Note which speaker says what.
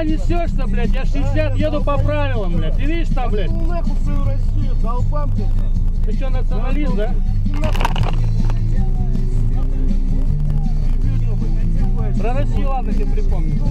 Speaker 1: хуйня несешься, блядь? Я 60 еду по правилам, блядь. Ты видишь там, блядь?
Speaker 2: Ну нахуй свою Россию, долбам ты.
Speaker 1: Ты что, националист, да? Про Россию ладно тебе припомню.